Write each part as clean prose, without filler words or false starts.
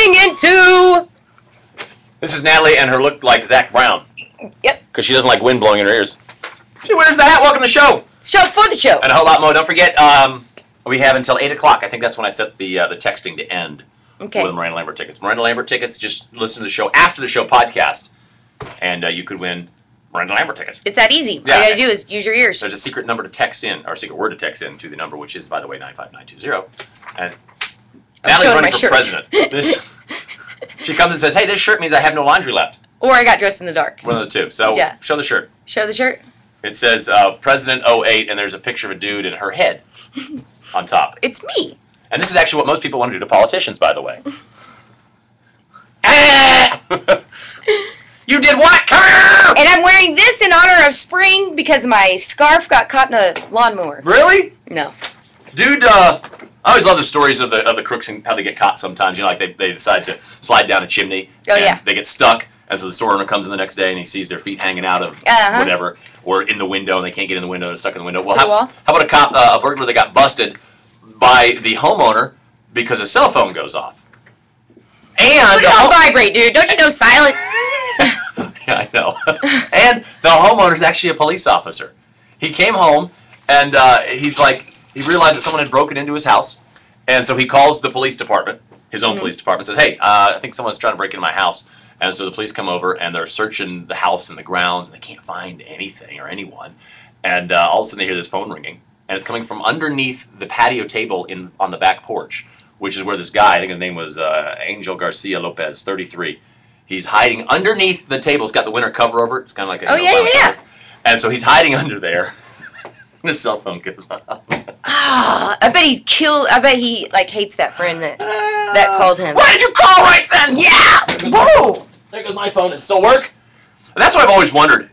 going into... This is Natalie and her look like Zach Brown. Yep. Because she doesn't like wind blowing in her ears. She wears the hat. Welcome to the show. Show for the show. And a whole lot more. Don't forget, we have until 8 o'clock. I think that's when I set the texting to end. Okay. With the Miranda Lambert tickets. Miranda Lambert tickets, just listen to the show after the show podcast. And you could win Miranda Lambert tickets. It's that easy. Yeah. All you gotta do is use your ears. There's a secret number to text in, or a secret word to text in to the number, which is, by the way, 95920. And Natalie's running for president. She comes and says, hey, this shirt means I have no laundry left. Or I got dressed in the dark. One of the two. So, yeah. Show the shirt. Show the shirt. It says President 08, and there's a picture of a dude and her head on top. It's me. And this is actually what most people want to do to politicians, by the way. You did what? Come here! And I'm wearing this in honor of spring because my scarf got caught in a lawnmower. Really? No. Dude, I always love the stories of the crooks and how they get caught sometimes. You know, like they decide to slide down a chimney. Oh, and yeah. They get stuck, and so the store owner comes in the next day and he sees their feet hanging out of whatever, or in the window, and they can't get in the window, they're stuck in the window. Well, how about a burglar that got busted by the homeowner because a cell phone goes off? And put it on vibrate, dude. Don't you know silent? Yeah, I know. And the homeowner's actually a police officer. He came home, and he realized that someone had broken into his house, and so he calls the police department, his own police department, says, hey, I think someone's trying to break into my house. And so the police come over, and they're searching the house and the grounds, and they can't find anything or anyone. And all of a sudden, they hear this phone ringing, and it's coming from underneath the patio table on the back porch, which is where this guy, I think his name was Angel Garcia Lopez, 33. He's hiding underneath the table. It's got the winter cover over it. It's kind of like a yeah. And so he's hiding under there. His cell phone goes off. Ah, I bet he's killed. I bet he hates that friend that called him. Why did you call right then? Yeah. Whoa. There goes my phone. Does it still work? And that's what I've always wondered.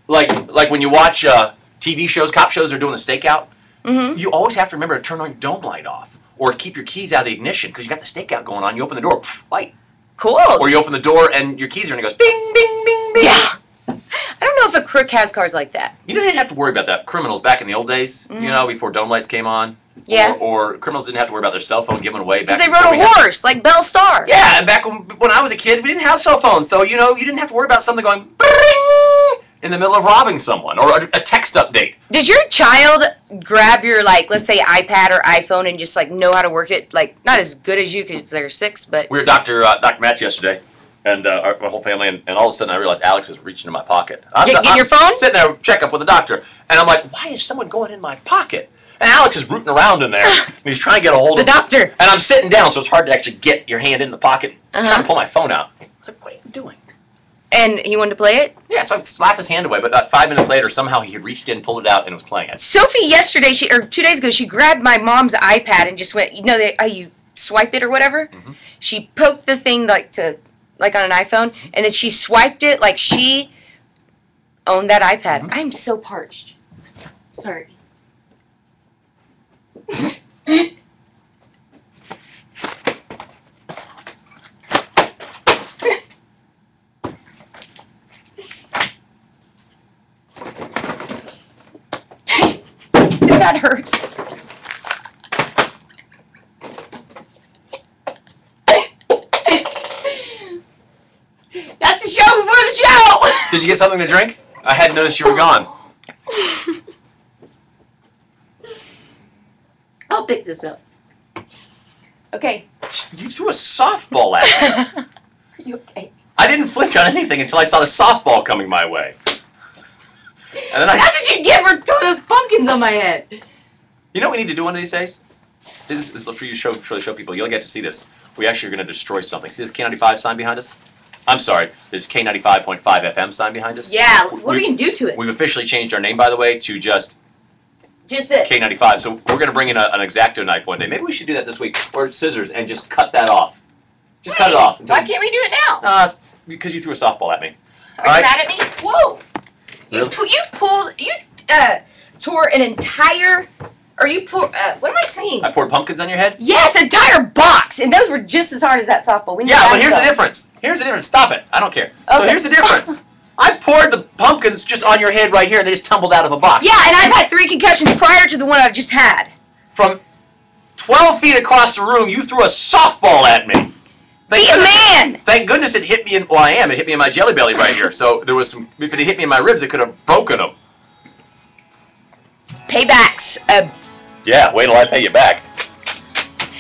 Like when you watch TV shows, cop shows, are doing the stakeout. You always have to remember to turn on your dome light off, or keep your keys out of the ignition because you got the stakeout going on. You open the door, light. Cool. Or you open the door and your keys are in, and it goes bing, bing, bing, bing. Yeah. I don't know if a crook has cars like that. You know, they didn't have to worry about that. Criminals back in the old days, you know, before dome lights came on. Yeah. Or criminals didn't have to worry about their cell phone giving away. Because they rode a horse, like Belle Starr. Yeah, and back when I was a kid, we didn't have cell phones. So, you know, you didn't have to worry about something going in the middle of robbing someone, or a text update. Does your child grab your, let's say iPad or iPhone and just, know how to work it? Not as good as you because they're 6, but... We were at Dr. Matt's yesterday, and my whole family, and all of a sudden I realized Alex is reaching in my pocket. I'm your phone? Sitting there, check up with the doctor, and I'm like, why is someone going in my pocket? And Alex is rooting around in there, and he's trying to get a hold of the doctor. And I'm sitting down, so it's hard to actually get your hand in the pocket. I'm trying to pull my phone out. It's like, what are you doing? And he wanted to play it? Yeah, so I'd slap his hand away, but 5 minutes later, somehow he had reached in, pulled it out, and was playing it. Sophie yesterday, 2 days ago, she grabbed my mom's iPad and just went, how you swipe it or whatever? She poked the thing like on an iPhone, and then she swiped it like she owned that iPad. I'm so parched. Sorry. That hurt. That's the show before the show! Did you get something to drink? I hadn't noticed you were gone. I'll pick this up. Okay. You threw a softball at me. Are you okay? I didn't flinch on anything until I saw the softball coming my way. And then That's what you get for throwing those pumpkins on my head. You know what we need to do one of these days? This is for you to show people. You'll get to see this. We actually are going to destroy something. See this K95 sign behind us? I'm sorry. This K95.5 FM sign behind us? Yeah. What are we going to do to it? We've officially changed our name, by the way, to just this. K95. So we're going to bring in an X-Acto knife one day. Maybe we should do that this week. Or scissors and just cut that off. Just cut it off. Why can't we do it now? No, it's because you threw a softball at me. Are you mad at me? Whoa. Really? You tore an entire... Or you poured, what am I saying? I poured pumpkins on your head? Yes, an entire box! And those were just as hard as that softball. Yeah, but here's the difference. Here's the difference. Stop it. I don't care. Okay. So here's the difference. I poured the pumpkins just on your head right here, and they just tumbled out of a box. Yeah, and I've had 3 concussions prior to the one I've just had. From 12 feet across the room, you threw a softball at me. Be a man! Thank goodness it hit me in, well, it hit me in my jelly belly right here. So there was some, if it had hit me in my ribs, it could have broken them. Paybacks. Yeah, wait till I pay you back.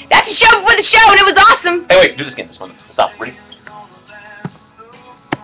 That's a show before the show, and it was awesome. Hey, wait, do this again. This one. Stop. Ready?